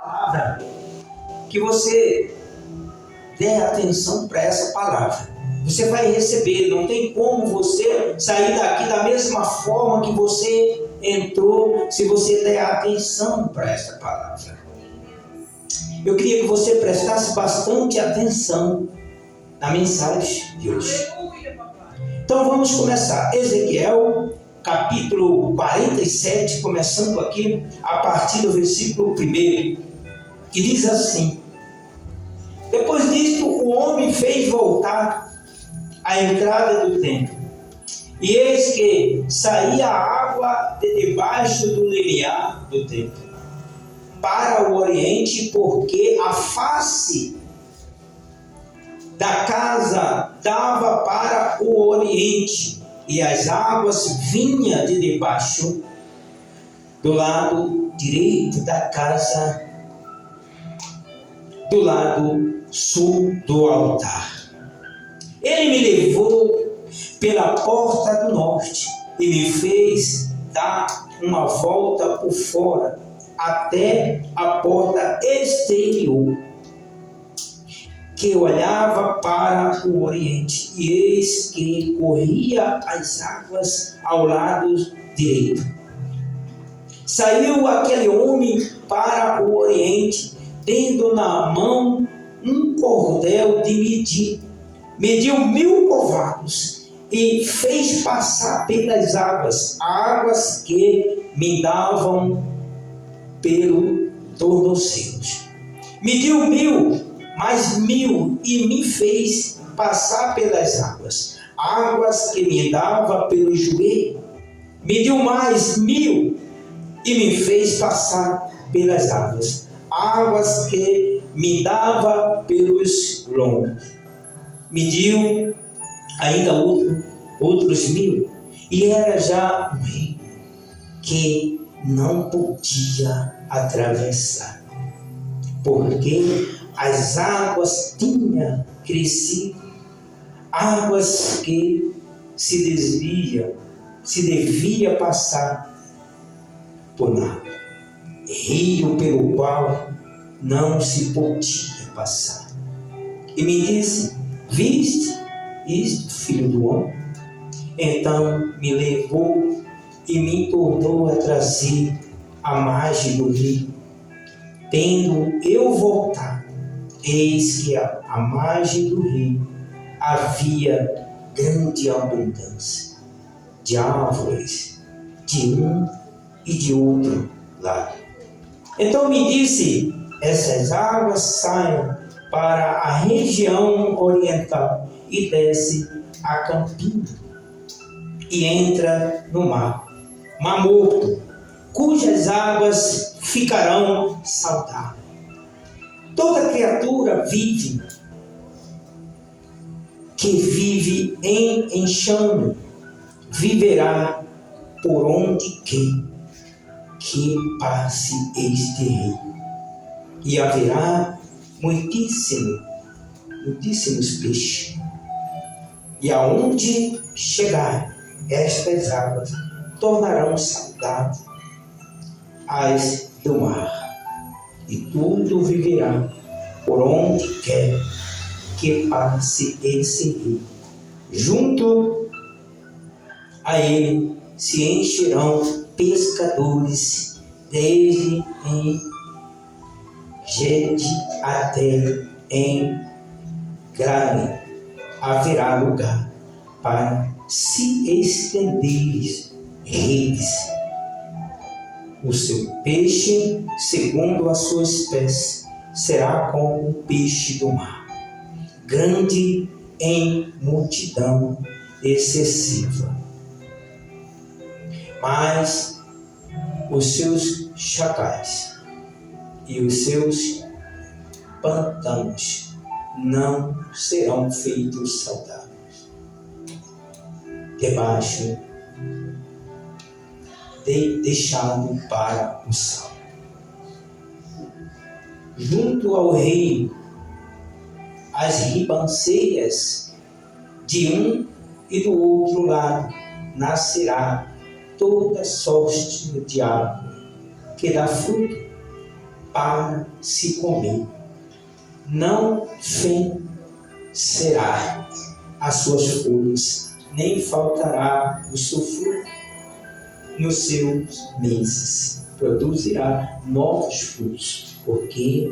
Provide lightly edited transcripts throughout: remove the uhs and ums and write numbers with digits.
palavra, que você dê atenção para essa palavra. Você vai receber, não tem como você sair daqui da mesma forma que você entrou, se você der atenção para essa palavra. Eu queria que você prestasse bastante atenção na mensagem de hoje. Então vamos começar. Ezequiel, capítulo 47, começando aqui a partir do versículo 1, que diz assim: depois disto, o homem fez voltar a entrada do templo, e eis que saía água de debaixo do limiar do templo para o oriente, porque a face da casa dava para o oriente, e as águas vinham de debaixo do lado direito da casa, do lado sul do altar. Ele me levou pela porta do norte e me fez dar uma volta por fora até a porta exterior, que olhava para o oriente, e eis que corria as águas ao lado direito. Saiu aquele homem para o oriente, tendo na mão um cordel de medir. Mediu 1000 covados e fez passar pelas águas que me davam pelo tornozelos. Mediu 1000, mais 1000, e me fez passar pelas águas que me dava pelo joelho. Mediu mais 1000 e me fez passar pelas águas que me dava pelos lombos. Mediu ainda outros 1000, e era já um rio que não podia atravessar, porque as águas tinham crescido, águas que se devia passar por nada, rio pelo qual não se podia passar. E me disse: viste isto, filho do homem? Então me levou e me tornou a trazer à margem do rio. Tendo eu voltado, eis que à margem do rio havia grande abundância de árvores de um e de outro lado. Então me disse: essas águas saiam para a região oriental e desce a campina e entra no mar morto, cujas águas ficarão saudáveis. Toda criatura que vive em enxame viverá por onde que passe este rio, e haverá muitíssimos peixes. E aonde chegar estas águas, tornarão saudáveis as do mar, e tudo viverá por onde quer que passe esse rio. Junto a ele se encherão pescadores, desde em Gede até em Grane haverá lugar para se estender redes. O seu peixe, segundo a sua espécie, será como o peixe do mar, grande em multidão excessiva. Mas os seus chacais e os seus pantanos não serão feitos saudáveis debaixo deixado para o sal. Junto ao rio, as ribanceiras de um e do outro lado nascerá toda sorte de árvore que dá fruto, para se comer. Não vencerá as suas folhas, nem faltará o seu fruto nos seus meses. Produzirá novos frutos, porque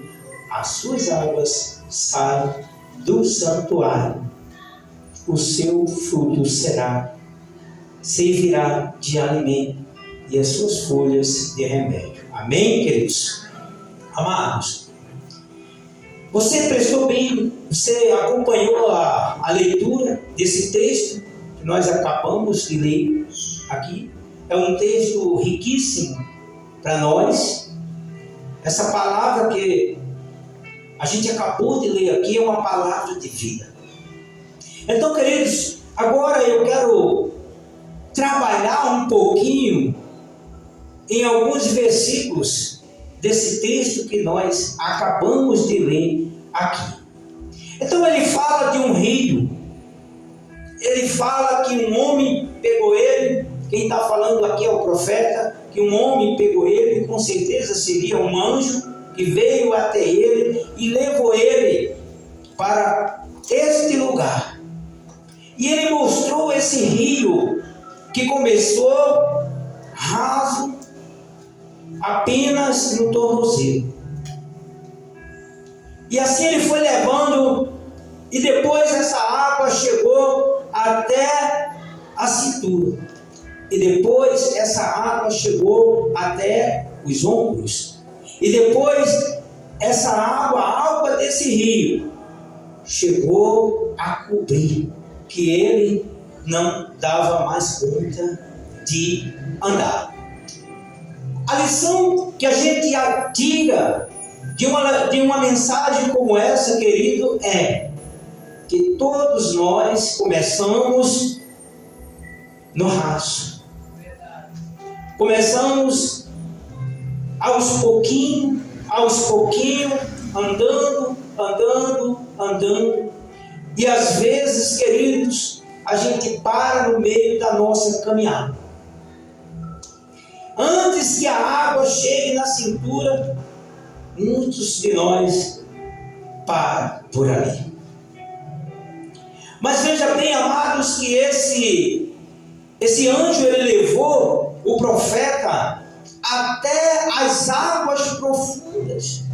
as suas águas saem do santuário. O seu fruto servirá de alimento e as suas folhas de remédio. Amém, queridos? Amados, você prestou bem, você acompanhou a leitura desse texto que nós acabamos de ler aqui. É um texto riquíssimo para nós. Essa palavra que a gente acabou de ler aqui é uma palavra de vida. Então, queridos, agora eu quero trabalhar um pouquinho em alguns versículos desse texto que nós acabamos de ler aqui. Então ele fala de um rio, ele fala que um homem pegou ele. Quem está falando aqui é o profeta, que um homem pegou ele, com certeza seria um anjo que veio até ele e levou ele para este lugar. E ele mostrou esse rio que começou raso, apenas no tornozelo. E assim ele foi levando, e depois essa água chegou até a cintura. E depois essa água chegou até os ombros. E depois essa água desse rio, chegou a cobrir, que ele não dava mais conta de andar. A lição que a gente tira de uma mensagem como essa, querido, é que todos nós começamos no raso. Começamos aos pouquinhos, andando. E às vezes, queridos, a gente para no meio da nossa caminhada. Antes que a água chegue na cintura, muitos de nós param por ali. Mas veja bem, amados, que esse anjo, ele levou o profeta até as águas profundas.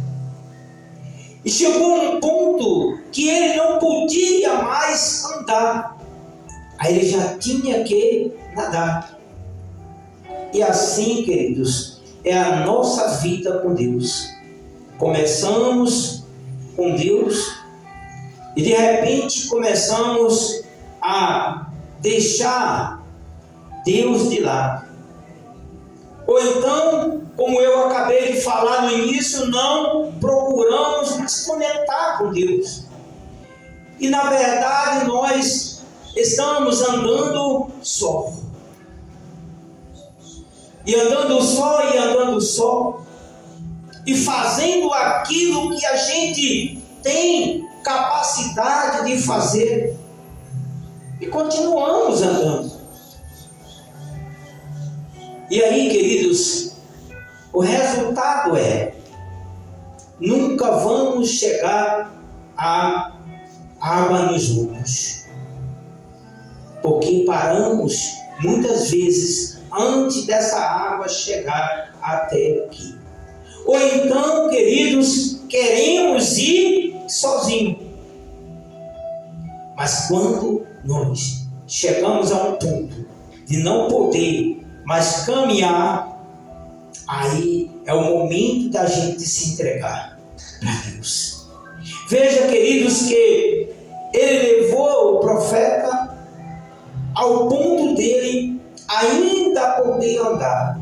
E chegou um ponto que ele não podia mais andar. Aí ele já tinha que nadar. E assim, queridos, é a nossa vida com Deus. Começamos com Deus e de repente começamos a deixar Deus de lado. Ou então, como eu acabei de falar no início, não procuramos nos conectar com Deus. E na verdade nós estamos andando só. E andando só, e fazendo aquilo que a gente tem capacidade de fazer. E continuamos andando. E aí, queridos, o resultado é: nunca vamos chegar à água nos ombros, porque paramos muitas vezes antes dessa água chegar até aqui. Ou então, queridos, queremos ir sozinhos. Mas quando nós chegamos a um ponto de não poder mais caminhar, aí é o momento da gente se entregar para Deus. Veja, queridos, que ele levou o profeta ao ponto dele ainda poder andar.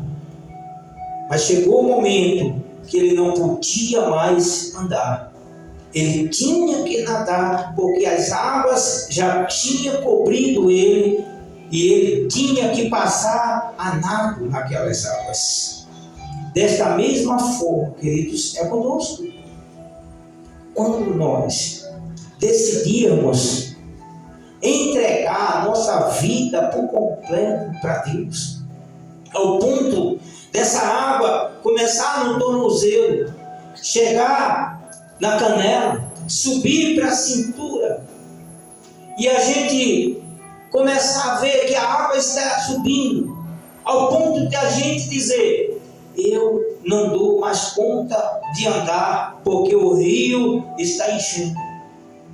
Mas chegou o momento que ele não podia mais andar. Ele tinha que nadar, porque as águas já tinham cobrido ele, e ele tinha que passar a nado naquelas águas. Desta mesma forma, queridos, é conosco. Quando nós decidirmos entregar a nossa vida por completo para Deus, ao ponto dessa água começar no tornozelo, chegar na canela, subir para a cintura, e a gente começar a ver que a água está subindo, ao ponto de a gente dizer: eu não dou mais conta de andar, porque o rio está enchendo,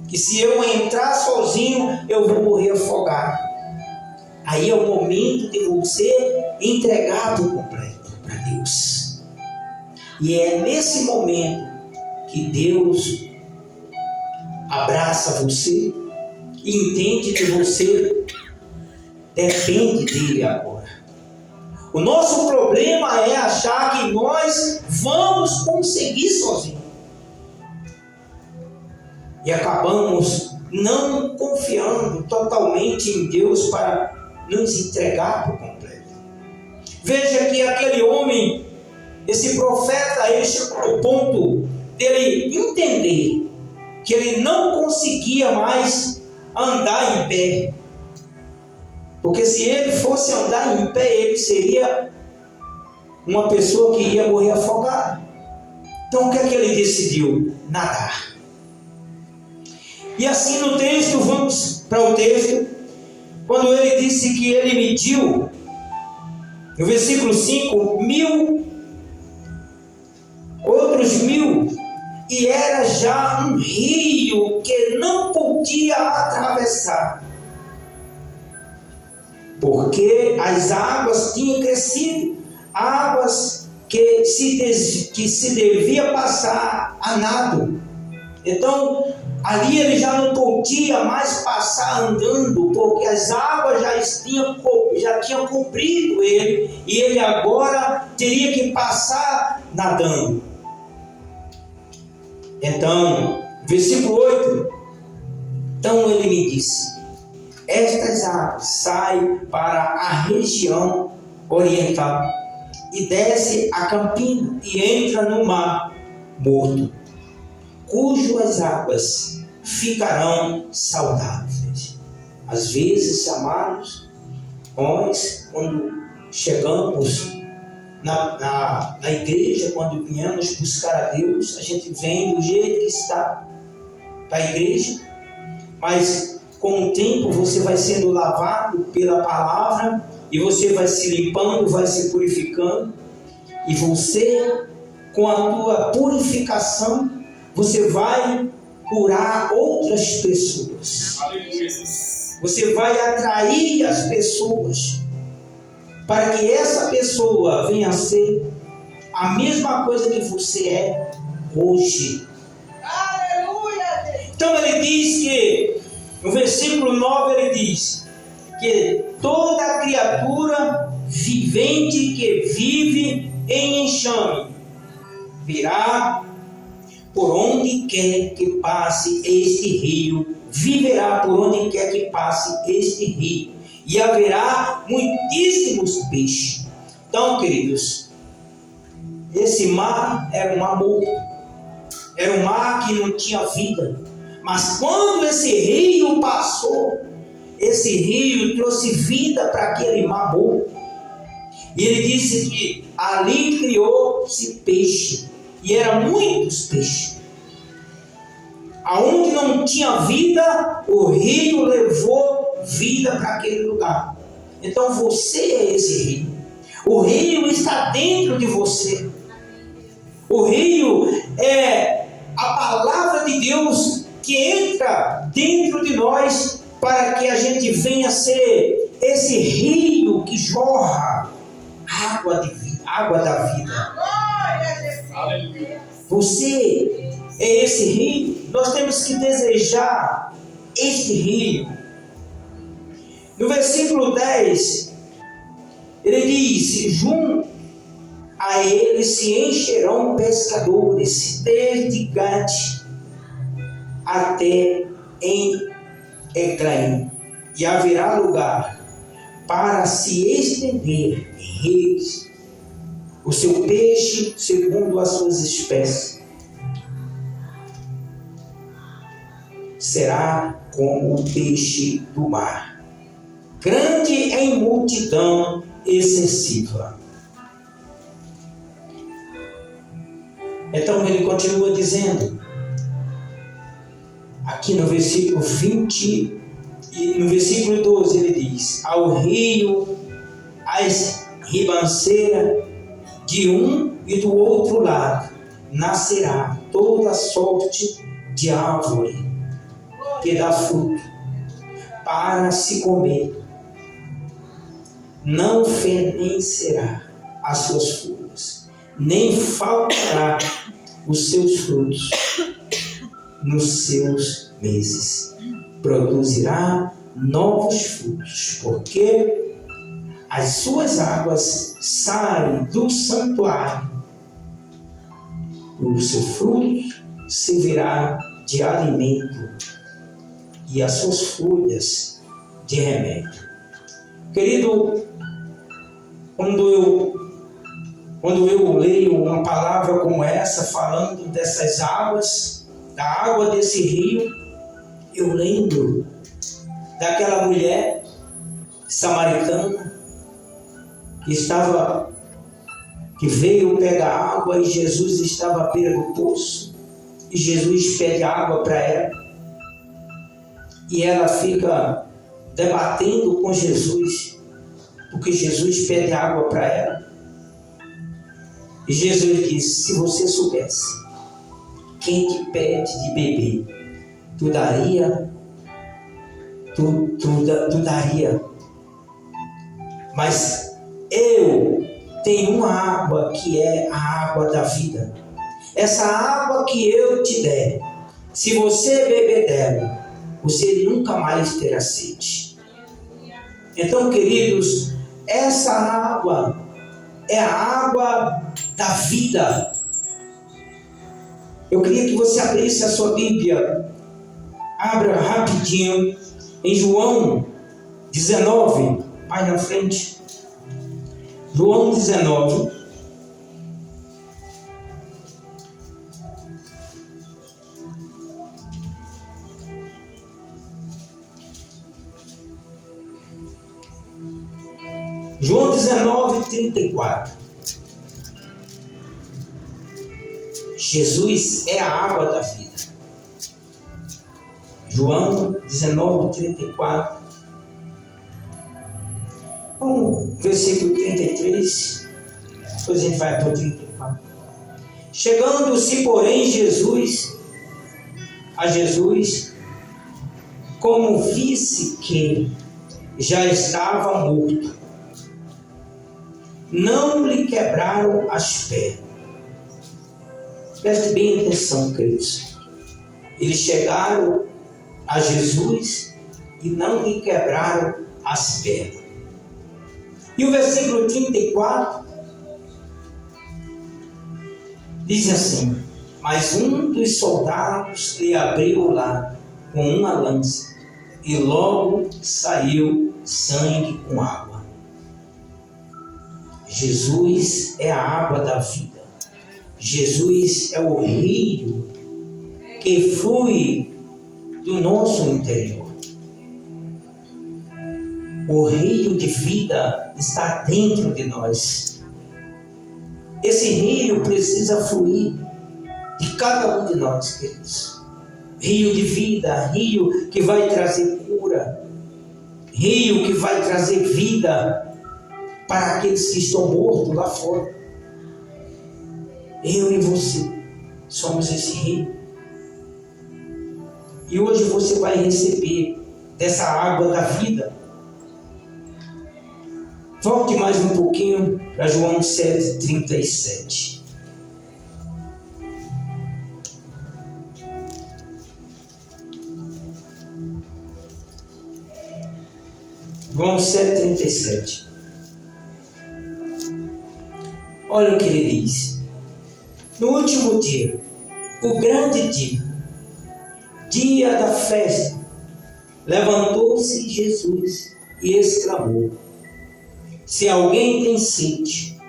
que se eu entrar sozinho, eu vou morrer afogado. Aí é o momento de você entregar por completo para Deus. E é nesse momento que Deus abraça você e entende que você depende dele agora. O nosso problema é achar que nós vamos conseguir sozinhos. E acabamos não confiando totalmente em Deus para nos entregar por completo. Veja que aquele homem, esse profeta, ele chegou ao ponto dele entender que ele não conseguia mais andar em pé. Porque se ele fosse andar em pé, ele seria uma pessoa que ia morrer afogada. Então o que é que ele decidiu? Nadar. E assim no texto, vamos para o texto, quando ele disse que ele mediu, no versículo 5, 1.000, outros 1.000, e era já um rio que não podia atravessar, porque as águas tinham crescido, águas que se devia passar a nado. Então, ali ele já não podia mais passar andando, porque as águas já tinham cobrido ele, e ele agora teria que passar nadando. Então, versículo 8, então ele me disse: estas águas saem para a região oriental e desce a campina e entra no mar morto, cujas águas ficarão saudáveis. Às vezes, amados, nós, quando chegamos na igreja, quando viemos buscar a Deus, a gente vem do jeito que está para a igreja, mas com o tempo você vai sendo lavado pela palavra, e você vai se limpando, vai se purificando, e você, com a tua purificação, você vai curar outras pessoas. Você vai atrair as pessoas para que essa pessoa venha a ser a mesma coisa que você é hoje. Então ele diz que, no versículo 9 ele diz que toda criatura vivente que vive em enxame virá por onde quer que passe este rio, viverá por onde quer que passe este rio, e haverá muitíssimos peixes. Então, queridos, esse mar era um mar morto, era um mar que não tinha vida, mas quando esse rio passou, esse rio trouxe vida para aquele mar morto. E ele disse que ali criou-se peixe, e eram muitos peixes. Aonde não tinha vida, o rio levou vida para aquele lugar. Então você é esse rio. O rio está dentro de você. O rio é a palavra de Deus que entra dentro de nós, para que a gente venha ser esse rio que jorra água de vida, água da vida. Você é esse rio. Nós temos que desejar este rio. No versículo 10, ele diz: junto a ele se encherão pescadores, desde Gade até em Ecraim, e haverá lugar para se estender redes, o seu peixe segundo as suas espécies será como o peixe do mar, grande em multidão excessiva. Então ele continua dizendo, aqui no versículo 20, e no versículo 12 ele diz: ao rio, às ribanceiras de um e do outro lado, nascerá toda sorte de árvore que dá fruto para se comer. Não fenecerá as suas folhas, nem faltará os seus frutos nos seus meses. Produzirá novos frutos, porque as suas águas saem do santuário. O seu fruto servirá de alimento e as suas folhas de remédio. Querido, quando eu leio uma palavra como essa, falando dessas águas, da água desse rio, eu lembro daquela mulher samaritana que veio pegar água e Jesus estava à beira do poço, e Jesus pede água para ela, e ela fica debatendo com Jesus, porque Jesus pede água para ela. E Jesus disse: se você soubesse quem te pede de beber, tu daria. Mas eu tenho uma água que é a água da vida. Essa água que eu te der, se você beber dela, você nunca mais terá sede. Então, queridos, essa água é a água da vida. Eu queria que você abrisse a sua Bíblia. Abra rapidinho em João 19, vai na frente. João 19. João 19, 34. Jesus é a água da vida. João 19, 34. Versículo 33. Depois a gente vai para o 34. Chegando-se, porém, a Jesus, como visse que já estava morto, não lhe quebraram as pernas. Preste bem atenção, queridos. Eles chegaram a Jesus e não lhe quebraram as pernas. E o versículo 34 diz assim: mas um dos soldados lhe abriu lá com uma lança, e logo saiu sangue com água. Jesus é a água da vida. Jesus é o rio que flui do nosso interior. O rio de vida está dentro de nós. Esse rio precisa fluir de cada um de nós, queridos. Rio de vida, rio que vai trazer cura, rio que vai trazer vida para aqueles que estão mortos lá fora. Eu e você somos esse rio. E hoje você vai receber dessa água da vida. Volte mais um pouquinho para João 7,37. João 7,37. Olha o que ele diz. No último dia, o grande dia da festa, levantou-se Jesus e exclamou: se alguém tem sede,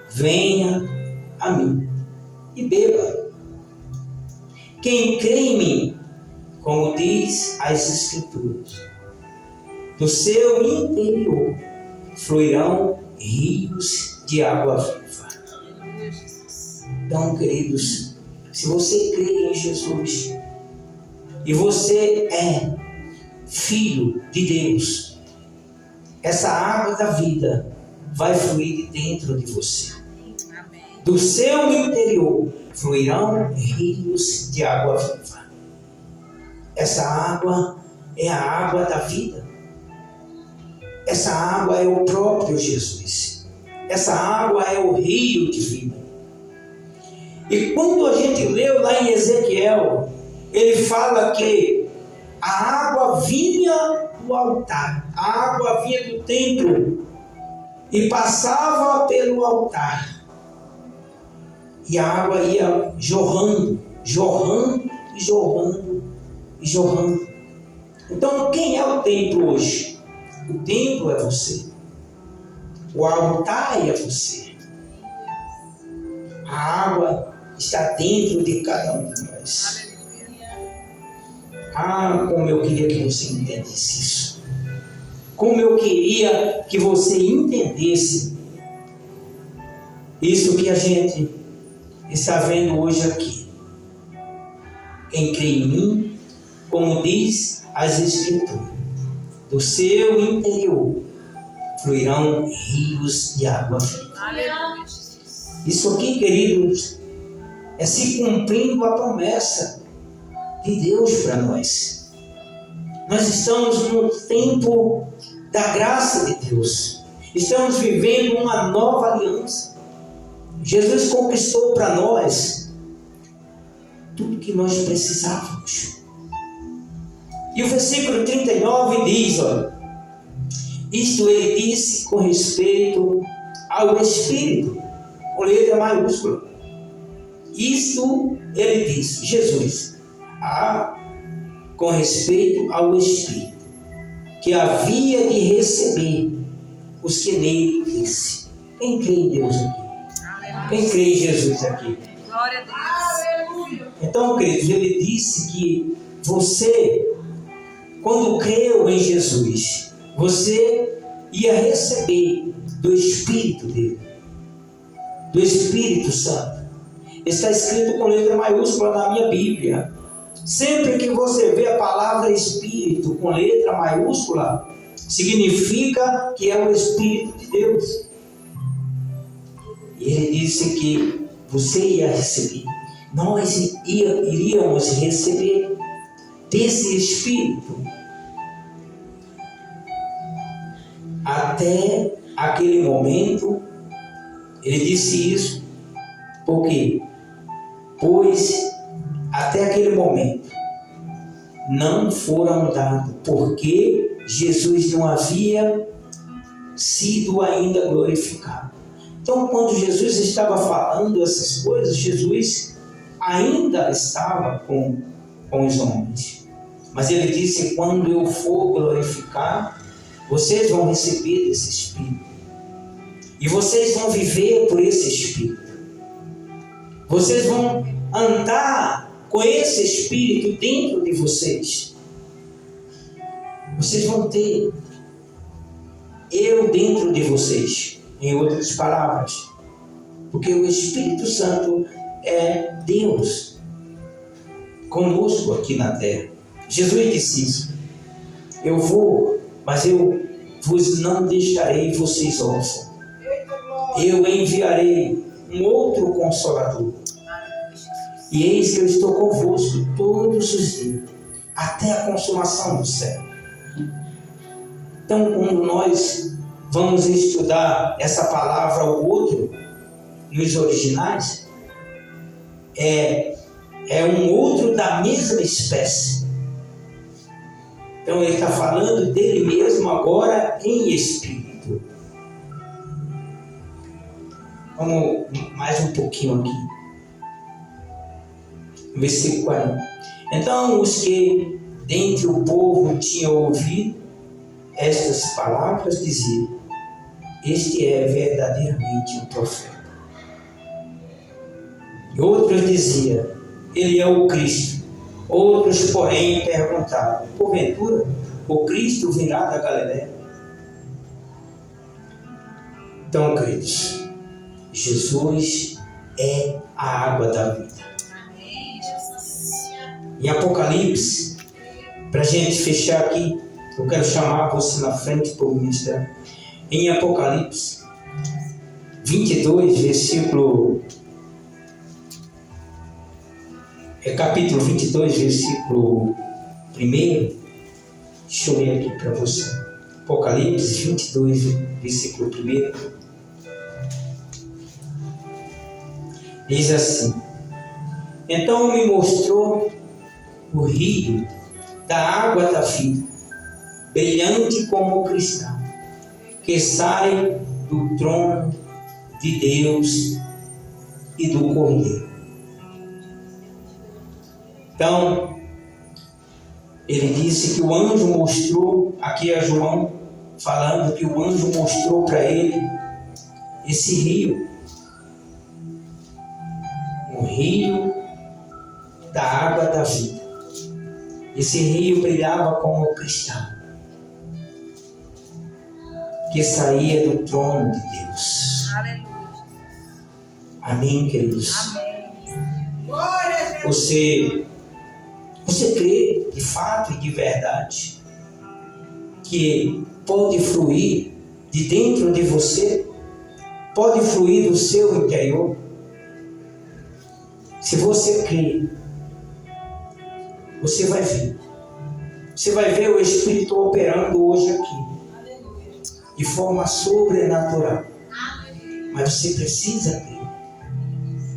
venha a mim e beba. Quem crê em mim, como diz as Escrituras, do seu interior fluirão rios de água viva. Então, queridos, se você crê em Jesus e você é filho de Deus, essa água da vida vai fluir de dentro de você. Do seu interior fluirão rios de água viva. Essa água é a água da vida. Essa água é o próprio Jesus. Essa água é o rio de vida. E quando a gente leu lá em Ezequiel, ele fala que a água vinha do altar, a água vinha do templo e passava pelo altar. E a água ia jorrando, jorrando e jorrando e jorrando. Então, quem é o templo hoje? O templo é você. O altar é você. A água está dentro de cada um de nós. Ah, como eu queria que você entendesse isso. Como eu queria que você entendesse isso que a gente está vendo hoje aqui. Quem crê em mim, como diz as Escrituras, do seu interior fluirão rios de água viva. Isso aqui, queridos, é se cumprindo a promessa de Deus para nós. Nós estamos no tempo da graça de Deus. Estamos vivendo uma nova aliança. Jesus conquistou para nós tudo que nós precisávamos. E o versículo 39 diz, olha, isto ele disse com respeito ao Espírito, com letra maiúscula. Isto ele disse, Jesus, com respeito ao Espírito, que havia de receber os que nele crescem. Quem crê em Deus aqui? Quem crê em Jesus aqui? Glória a Deus. Então, queridos, ele disse que você, quando creu em Jesus, você ia receber do Espírito dele, do Espírito Santo. Está escrito com letra maiúscula na minha Bíblia. Sempre que você vê a palavra Espírito com letra maiúscula, significa que é o Espírito de Deus. E ele disse que você ia receber. Nós iríamos receber desse Espírito. Até aquele momento, ele disse isso. Por quê? Pois até aquele momento não foram dados, porque Jesus não havia sido ainda glorificado. Então, quando Jesus estava falando essas coisas, Jesus ainda estava com os homens. Mas ele disse, quando eu for glorificar, vocês vão receber desse Espírito. E vocês vão viver por esse Espírito. Vocês vão andar com esse Espírito dentro de vocês. Vocês vão ter eu dentro de vocês. Em outras palavras, porque o Espírito Santo é Deus conosco aqui na terra. Jesus disse isso. Eu vou, mas eu vos não deixarei vocês órfãos. Eu enviarei um outro Consolador. E eis que eu estou convosco todos os dias, até a consumação do século. Então, quando nós vamos estudar essa palavra ou outro nos originais, é um outro da mesma espécie. Então ele está falando dele mesmo agora em espírito. Vamos mais um pouquinho aqui. Versículo 40. Então os que dentre o povo tinham ouvido estas palavras diziam, este é verdadeiramente um profeta. E outros diziam, ele é o Cristo. Outros, porém, perguntavam, porventura, o Cristo virá da Galileia? Então, queridos, Jesus é a água da vida. Em Apocalipse, para a gente fechar aqui, eu quero chamar você na frente para o ministério. Em Apocalipse 22, capítulo 22, versículo 1. Deixa eu ler aqui para você. Apocalipse 22, versículo 1. Diz assim: então me mostrou o rio da água da vida, brilhante como cristal, que sai do trono de Deus e do Cordeiro. Então, ele disse que o anjo mostrou, aqui é João falando que o anjo mostrou para ele esse rio, o rio da água da vida. Esse rio brilhava como cristal, que saía do trono de Deus. Aleluia. Amém, queridos? Amém. Você crê de fato e de verdade que pode fluir de dentro de você, pode fluir do seu interior? Se você crê, você vai ver. Você vai ver o Espírito operando hoje aqui, de forma sobrenatural. Mas você precisa crer.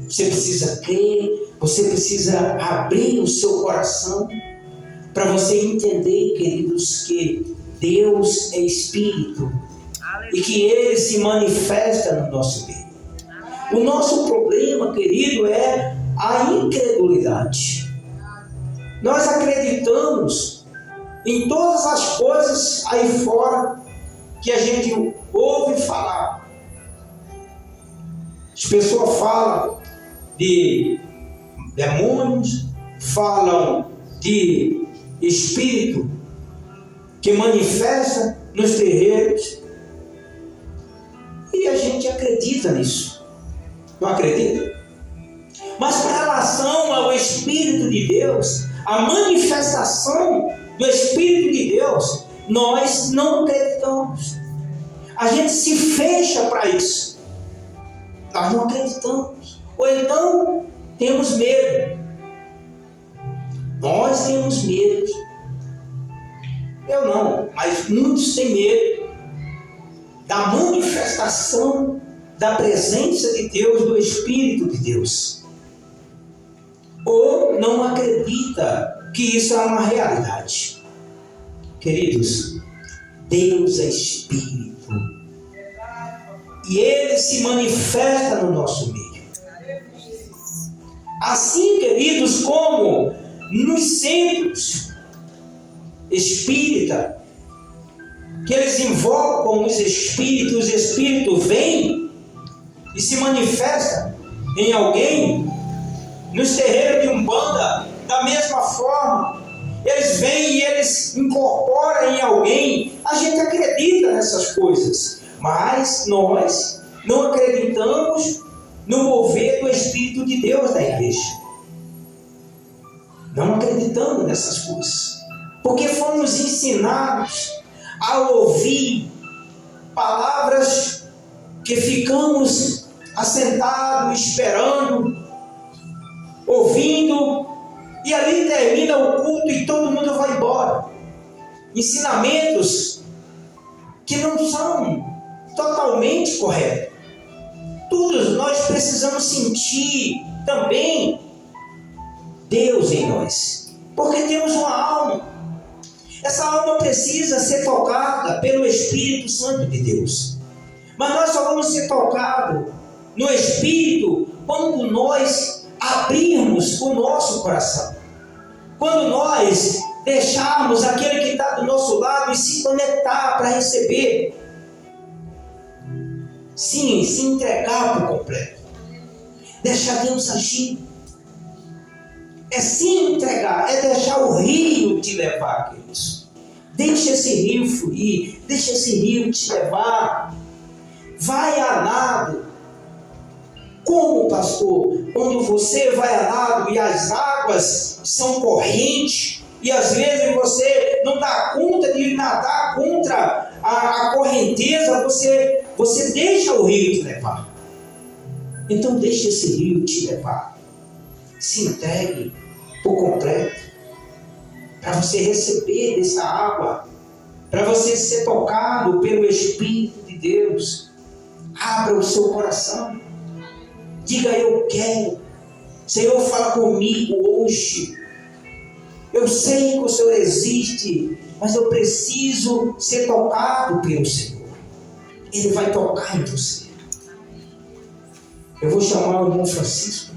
Você precisa crer, você precisa abrir o seu coração para você entender, queridos, que Deus é Espírito e que Ele se manifesta no nosso meio. O nosso problema, querido, é a incredulidade. Nós acreditamos em todas as coisas aí fora que a gente ouve falar. As pessoas falam de demônios, falam de espírito que manifesta nos terreiros, e a gente acredita nisso. Não acredita? Mas com relação ao Espírito de Deus, a manifestação do Espírito de Deus, nós não acreditamos. A gente se fecha para isso. Nós não acreditamos. Ou então temos medo. Nós temos medo. Eu não, mas muitos têm medo da manifestação da presença de Deus, do Espírito de Deus. Ou não acredita que isso é uma realidade. Queridos, Deus é Espírito. E Ele se manifesta no nosso meio. Assim, queridos, como nos centros espírita, que eles invocam os espíritos vêm e se manifestam em alguém. Nos terreiros de Umbanda, da mesma forma, eles vêm e eles incorporam em alguém. A gente acredita nessas coisas, mas nós não acreditamos no mover do Espírito de Deus da igreja. Não acreditamos nessas coisas, porque fomos ensinados a ouvir palavras que ficamos assentados, esperando, ouvindo, e ali termina o culto e todo mundo vai embora. Ensinamentos que não são totalmente corretos. Todos nós precisamos sentir também Deus em nós, porque temos uma alma. Essa alma precisa ser tocada pelo Espírito Santo de Deus. Mas nós só vamos ser tocados no Espírito quando nós abrirmos o nosso coração. Quando nós deixarmos aquele que está do nosso lado e se conectar para receber. Sim, se entregar por completo. Deixar Deus agir. É se entregar, é deixar o rio te levar, queridos. Deixa esse rio fluir, deixa esse rio te levar. Vai a nado. Como, pastor? quando você vai a nado e as águas são correntes, e às vezes você não dá conta de nadar contra a correnteza, você deixa o rio te levar. Então deixe esse rio te levar. Se entregue por completo, para você receber dessa água, para você ser tocado pelo Espírito de Deus. Abra o seu coração. Diga: eu quero. Senhor, fala comigo hoje. Eu sei que o Senhor existe, mas eu preciso ser tocado pelo Senhor. Ele vai tocar em você. Eu vou chamar o irmão Francisco.